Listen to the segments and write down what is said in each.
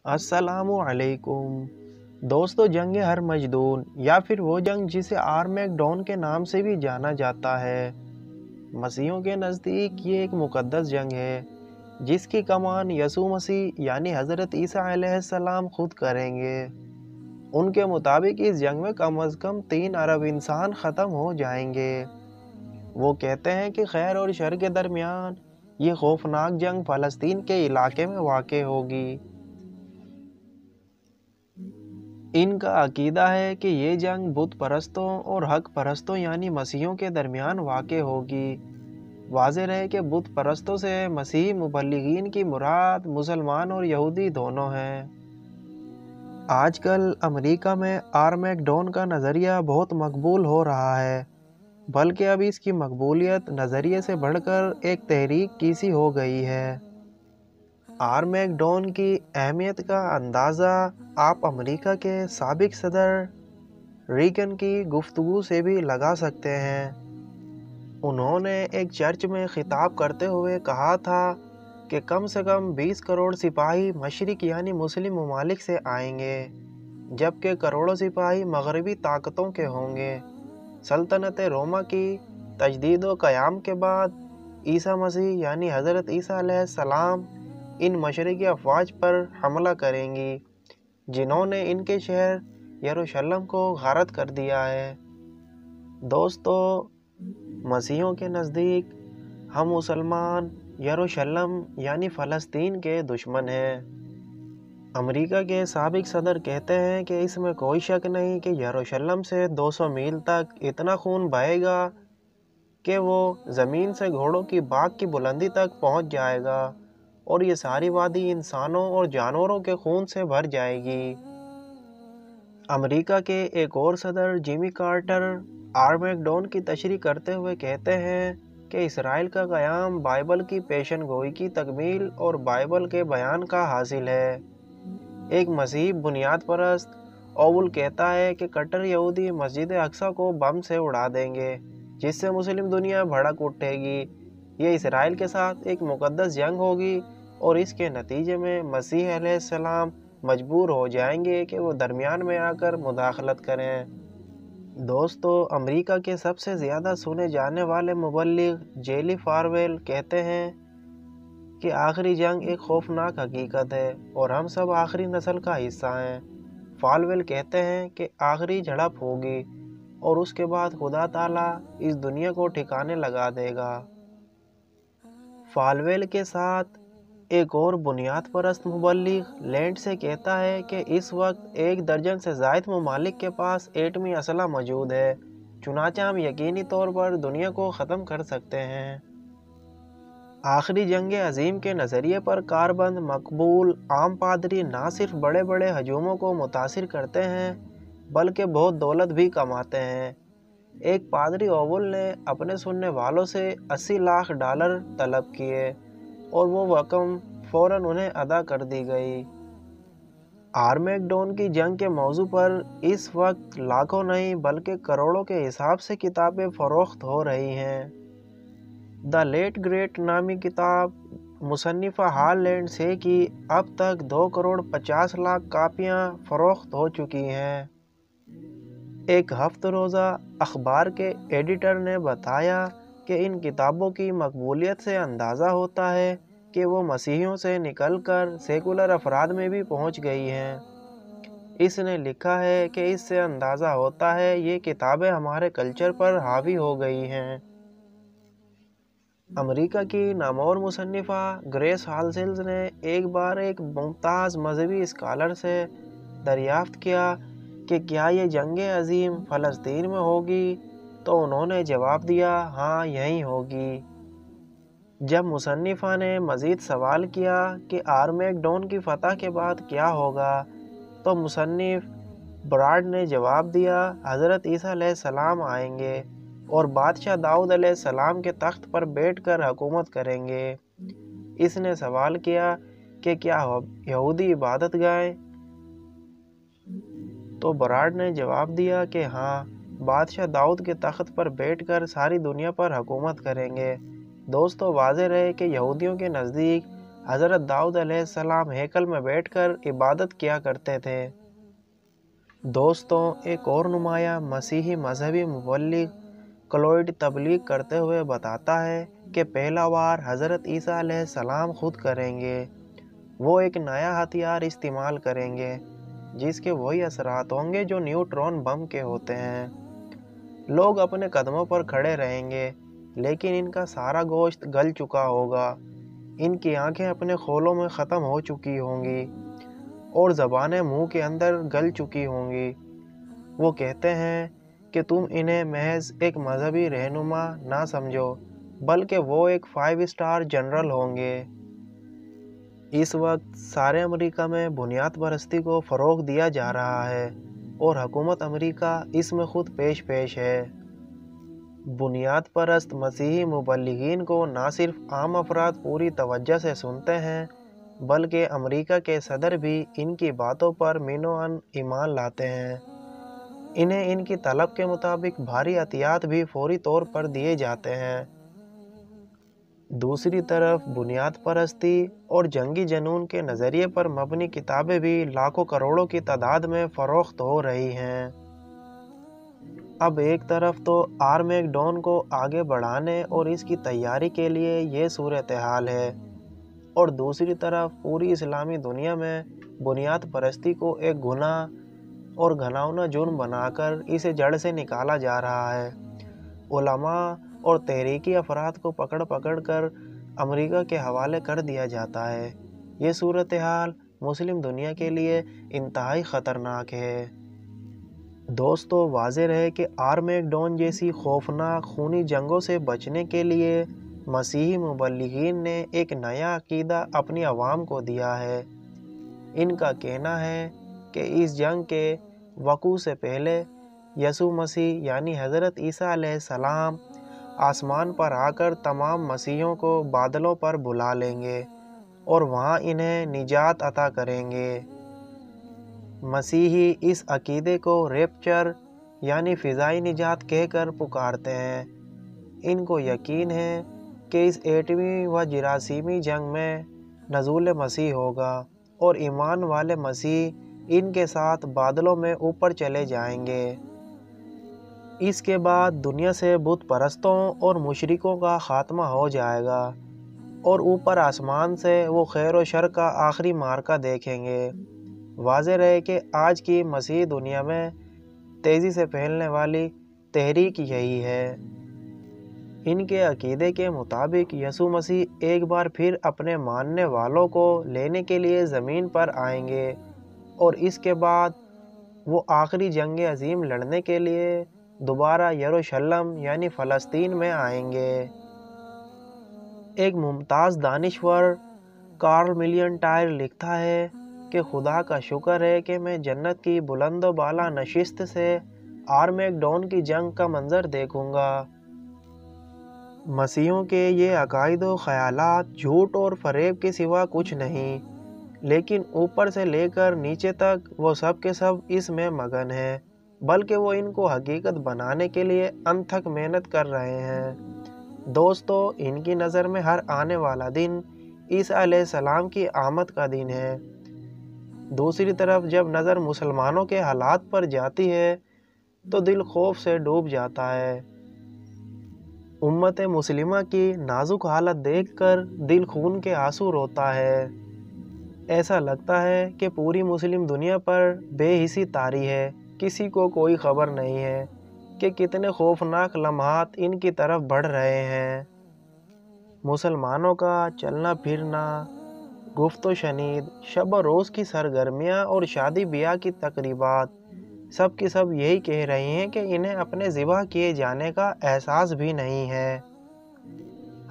अस्सलामु अलैकुम दोस्तों, जंग हरमजदून या फिर वो जंग जिसे आर्मेगडोन के नाम से भी जाना जाता है, मसीहों के नज़दीक ये एक मुक़द्दस जंग है जिसकी कमान यसू मसीह यानी हज़रत ईसा अलैहिस्सलाम खुद करेंगे। उनके मुताबिक इस जंग में कम अज़ कम 3 अरब इंसान ख़त्म हो जाएंगे। वो कहते हैं कि खैर और शर के दरमियान ये खौफनाक जंग फ़लस्तीन के इलाके में वाक़ होगी। इनका अकीदा है कि ये जंग बुत परस्तों और हक परस्तों यानी मसीहों के दरमियान वाक़ होगी। वाज़ेह रहे कि बुत परस्तों से मसीही मुबल्लिगीन की मुराद मुसलमान और यहूदी दोनों हैं। आजकल अमेरिका में आर्मेगडोन का नज़रिया बहुत मकबूल हो रहा है, बल्कि अब इसकी मकबूलियत नज़रिए से बढ़कर एक तहरीक की सी हो गई है। आर्मेगडोन की अहमियत का अंदाज़ा आप अमेरिका के साबिक सदर रीगन की गुफ्तगू से भी लगा सकते हैं। उन्होंने एक चर्च में खिताब करते हुए कहा था कि कम से कम 20 करोड़ सिपाही मशरिक यानी मुस्लिम ममालिक से आएंगे, जबकि करोड़ों सिपाही मगरबी ताकतों के होंगे। सल्तनत रोमा की तजदीद व क़याम के बाद ईसा मसीह यानी हज़रत ईसा अलैहिस्सलाम इन मशरक़ी अफवाज पर हमला करेंगी, जिन्होंने इनके शहर यरूशलेम को गारत कर दिया है। दोस्तों, मसीहों के नज़दीक हम मुसलमान यरूशलेम यानी फ़लस्तीन के दुश्मन हैं। अमेरिका के साबिक सदर कहते हैं कि इसमें कोई शक नहीं कि यरूशलेम से 200 मील तक इतना खून बहेगा कि वो ज़मीन से घोड़ों की बाग की बुलंदी तक पहुंच जाएगा और ये सारी वादी इंसानों और जानवरों के खून से भर जाएगी। अमेरिका के एक और सदर जिमी कार्टर आर्मेगडोन की तशरीह करते हुए कहते हैं कि इसराइल का क़याम बाइबल की पेशन गोई की तकमील और बाइबल के बयान का हासिल है। एक मसीही बुनियाद परस्त ओवल कहता है कि कट्टर यहूदी मस्जिद अक्सा को बम से उड़ा देंगे, जिससे मुस्लिम दुनिया भड़क उठेगी। ये इसराइल के साथ एक मुक़द्दस जंग होगी और इसके नतीजे में मसीह अलैहिस्सलाम मजबूर हो जाएंगे कि वो दरमियान में आकर मुदाखलत करें। दोस्तों, अमेरिका के सबसे ज़्यादा सुने जाने वाले मुबल्लिग जेली फारवेल कहते हैं कि आखिरी जंग एक खौफनाक हकीकत है और हम सब आखिरी नस्ल का हिस्सा हैं। फालवेल कहते हैं कि आखिरी झड़प होगी और उसके बाद खुदा ताला इस दुनिया को ठिकाने लगा देगा। फालवेल के साथ एक और बुनियाद परस्त मुबल्लिग लैंड से कहता है कि इस वक्त 1 दर्जन से ज़ायद ममालिक के पास एटमी असला मौजूद है, चुनांचे हम यकीनी तौर पर दुनिया को ख़त्म कर सकते हैं। आखिरी जंग अजीम के नज़रिए पर कारबंद मकबूल आम पादरी ना सिर्फ बड़े बड़े हजूमों को मुतासिर करते हैं बल्कि बहुत दौलत भी कमाते हैं। एक पादरी ओवल ने अपने सुनने वालों से $80 लाख तलब किए और वो रकम फ़ौरन उन्हें अदा कर दी गई। आर्मेगडोन की जंग के मौजू पर इस वक्त लाखों नहीं बल्कि करोड़ों के हिसाब से किताबें फ़रोख्त हो रही हैं। द लेट ग्रेट नामी किताब मुसन्निफ़ा हॉल लैंड से कि अब तक 2,50,00,000 कापियाँ फ़रोख्त हो चुकी हैं। एक हफ्त रोज़ा अखबार के एडिटर ने बताया कि इन किताबों की मकबूलियत से अंदाज़ा होता है कि वो मसीहियों से निकलकर सेकुलर अफराद में भी पहुंच गई हैं। इसने लिखा है कि इससे अंदाज़ा होता है ये किताबें हमारे कल्चर पर हावी हो गई हैं। अमेरिका की नामौर मुसन्निफ़ा ग्रेस हाल्सेल्स ने एक बार एक मुमताज़ मजहबी स्कॉलर से दरियाफ्त किया कि क्या ये जंग अजीम फ़लस्तीन में होगी, तो उन्होंने जवाब दिया, हाँ यहीं होगी। जब मुसन्निफ़ा ने मज़ीद सवाल किया कि आर्मेगडोन की फ़तह के बाद क्या होगा, तो मुसन्निफ़ ब्राड ने जवाब दिया, हज़रत ईसा अलैहिस्सलाम आएंगे और बादशाह दाऊद अलैहिस्सलाम के तख्त पर बैठकर हुकूमत करेंगे। इसने सवाल किया कि क्या यहूदी इबादत गाहें, तो ब्राड ने जवाब दिया कि हाँ, बादशाह दाऊद के तख्त पर बैठकर सारी दुनिया पर हुकूमत करेंगे। दोस्तों, वाज़ेह रहे कि यहूदियों के नज़दीक حضرت داؤد علیہ السلام ہیکل میں بیٹھ کر عبادت کیا کرتے تھے۔ دوستوں، ایک اور نمایاں مسیحی مذہبی مبلغ کلوئڈ تبلیغ کرتے ہوئے بتاتا ہے کہ پہلا وار حضرت عیسیٰ علیہ السلام خود کریں گے۔ وہ ایک نیا ہتھیار استعمال کریں گے جس کے وہی اثرات ہوں گے جو نیوٹرون بم کے ہوتے ہیں۔ لوگ اپنے قدموں پر کھڑے رہیں گے لیکن ان کا سارا گوشت گل چکا ہوگا، ان کی آنکھیں اپنے خولوں میں ختم ہو چکی ہوں گی اور زبانیں منہ کے اندر گل چکی ہوں گی۔ وہ کہتے ہیں کہ تم انہیں محض ایک مذہبی رہنما نہ سمجھو بلکہ وہ ایک 5 اسٹار جنرل ہوں گے۔ اس وقت سارے امریکہ میں بنیاد پرستی کو فروغ دیا جا رہا ہے اور حکومت امریکہ اس میں خود پیش ہے۔ بنیاد پرست مسیحی مبلغین کو نہ صرف عام افراد پوری توجہ سے سنتے ہیں بلکہ امریکہ کے صدر بھی ان کی باتوں پر مینوان ایمان لاتے ہیں۔ انہیں ان کی طلب کے مطابق بھاری عطیات بھی فوری طور پر دیے جاتے ہیں۔ دوسری طرف بنیاد پرستی اور جنگی جنون کے نظریے پر مبنی کتابیں بھی لاکھوں کروڑوں کی تعداد میں فروخت ہو رہی ہیں۔ اب ایک طرف تو آرمیگڈون کو آگے بڑھانے اور اس کی تیاری کے لیے یہ صورتحال ہے اور دوسری طرف پوری اسلامی دنیا میں بنیاد پرستی کو ایک گناہ اور گھناؤنا جرم بنا کر اسے جڑ سے نکالا جا رہا ہے۔ علماء اور تحریکی افراد کو پکڑ کر امریکہ کے حوالے کر دیا جاتا ہے۔ یہ صورتحال مسلم دنیا کے لیے انتہائی خطرناک ہے۔ دوستو، واضح رہے کہ آرمیگڈون جیسی خوفناک خونی جنگوں سے بچنے کے لیے مسیحی مبلغین نے ایک نیا عقیدہ اپنی عوام کو دیا ہے۔ ان کا کہنا ہے کہ اس جنگ کے وقوع سے پہلے یسوع مسیح یعنی حضرت عیسیٰ علیہ السلام آسمان پر آ کر تمام مسیحیوں کو بادلوں پر بلا لیں گے اور وہاں انہیں نجات عطا کریں گے۔ مسیحی اس عقیدے کو ریپچر یعنی فضائی نجات کہہ کر پکارتے ہیں۔ ان کو یقین ہے کہ اس ایٹمی و جراثیمی جنگ میں نزول مسیح ہوگا اور ایمان والے مسیح ان کے ساتھ بادلوں میں اوپر چلے جائیں گے۔ اس کے بعد دنیا سے بت پرستوں اور مشرکوں کا خاتمہ ہو جائے گا اور اوپر آسمان سے وہ خیر و شر کا آخری معرکہ دیکھیں گے۔ واضح رہے کہ آج کی مسیحی دنیا میں تیزی سے پھیلنے والی تحریک یہی ہے۔ ان کے عقیدے کے مطابق یسوع مسیح ایک بار پھر اپنے ماننے والوں کو لینے کے لیے زمین پر آئیں گے اور اس کے بعد وہ آخری جنگ عظیم لڑنے کے لیے دوبارہ یروشلم یعنی فلسطین میں آئیں گے۔ ایک ممتاز دانشور کارل ملین ٹائر لکھتا ہے کہ خدا کا شکر ہے کہ میں جنت کی بلند و بالا نشست سے آرمیگڈون کی جنگ کا منظر دیکھوں گا۔ مسیحیوں کے یہ عقائد و خیالات جھوٹ اور فریب کے سوا کچھ نہیں، لیکن اوپر سے لے کر نیچے تک وہ سب کے سب اس میں مگن ہیں، بلکہ وہ ان کو حقیقت بنانے کے لیے انتھک محنت کر رہے ہیں۔ دوستو، ان کی نظر میں ہر آنے والا دن عیسیٰ علیہ السلام کی آمد کا دن ہے۔ دوسری طرف جب نظر مسلمانوں کے حالات پر جاتی ہے تو دل خوف سے ڈوب جاتا ہے۔ امت مسلمہ کی نازک حالت دیکھ کر دل خون کے آنسو روتا ہے۔ ایسا لگتا ہے کہ پوری مسلم دنیا پر بے حسی طاری ہے، کسی کو کوئی خبر نہیں ہے کہ کتنے خوفناک لمحات ان کی طرف بڑھ رہے ہیں۔ مسلمانوں کا چلنا پھرنا، گفت و شنید، شب و روز کی سرگرمیاں اور شادی بیاہ کی تقریبات سب کی سب یہی کہہ رہی ہیں کہ انہیں اپنے ذبح کیے جانے کا احساس بھی نہیں ہے۔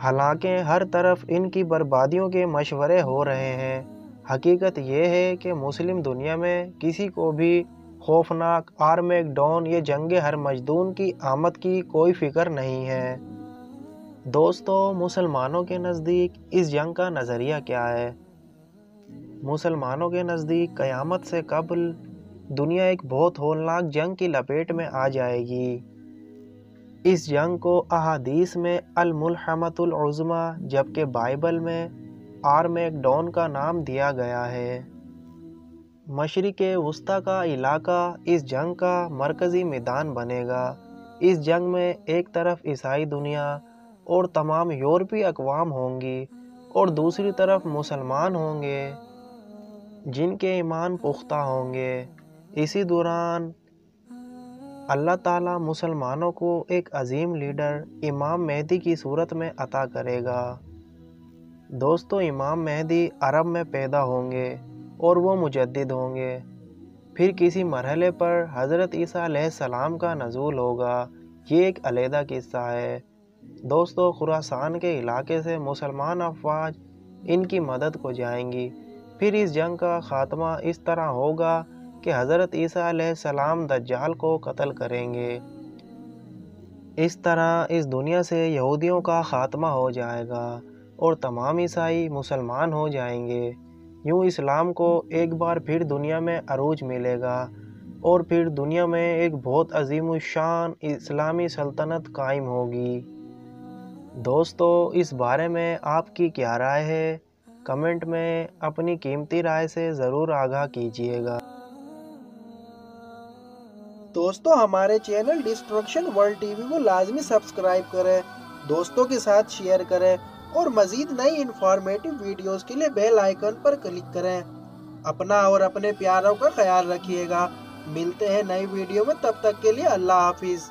حالانکہ ہر طرف ان کی بربادیوں کے مشورے ہو رہے ہیں، حقیقت یہ ہے کہ مسلم دنیا میں کسی کو بھی خوفناک آرمیگڈون یہ جنگ ہرمجدون کی آمد کی کوئی فکر نہیں ہے۔ دوستو، مسلمانوں کے نزدیک اس جنگ کا نظریہ کیا ہے؟ مسلمانوں کے نزدیک قیامت سے قبل دنیا ایک بہت ہولناک جنگ کی لپیٹ میں آ جائے گی۔ اس جنگ کو احادیث میں الملحمۃ العظمیٰ جبکہ بائبل میں आर्मेगडोन का नाम दिया गया है। मशरिक़ वस्ती का इलाका इस जंग का मरकज़ी मैदान बनेगा। इस जंग में एक तरफ ईसाई दुनिया और तमाम यूरोपीय अक़वाम होंगी और दूसरी तरफ मुसलमान होंगे जिनके ईमान पुख्ता होंगे। इसी दौरान अल्लाह ताला मुसलमानों को एक अजीम लीडर इमाम मेहदी की सूरत में अता करेगा। दोस्तों, इमाम मेहदी अरब में पैदा होंगे और वो मुजद्दिद होंगे। फिर किसी मरहले पर हज़रत ईसा अलैहिस्सलाम का नज़ूल होगा। ये एक अलहदा किस्सा है। दोस्तों, खुरासान के इलाके से मुसलमान अफवाज इनकी मदद को जाएंगी। फिर इस जंग का ख़ात्मा इस तरह होगा कि हज़रत ईसा अलैहिस्सलाम दज्जाल को कत्ल करेंगे। इस तरह इस दुनिया से यहूदियों का ख़ात्मा हो जाएगा और तमाम ईसाई मुसलमान हो जाएंगे। यूँ इस्लाम को एक बार फिर दुनिया में अरूज मिलेगा और फिर दुनिया में एक बहुत अज़ीमुश्शान इस्लामी सल्तनत कायम होगी। दोस्तों, इस बारे में आपकी क्या राय है? कमेंट में अपनी कीमती राय से ज़रूर आगाह कीजिएगा। दोस्तों, हमारे चैनल डिस्ट्रक्शन वर्ल्ड टीवी को लाजमी सब्सक्राइब करें, दोस्तों के साथ शेयर करें और मज़ीद नई इंफॉर्मेटिव वीडियोस के लिए बेल आइकन पर क्लिक करें। अपना और अपने प्यारों का ख्याल रखिएगा। मिलते हैं नई वीडियो में, तब तक के लिए अल्लाह हाफिज़।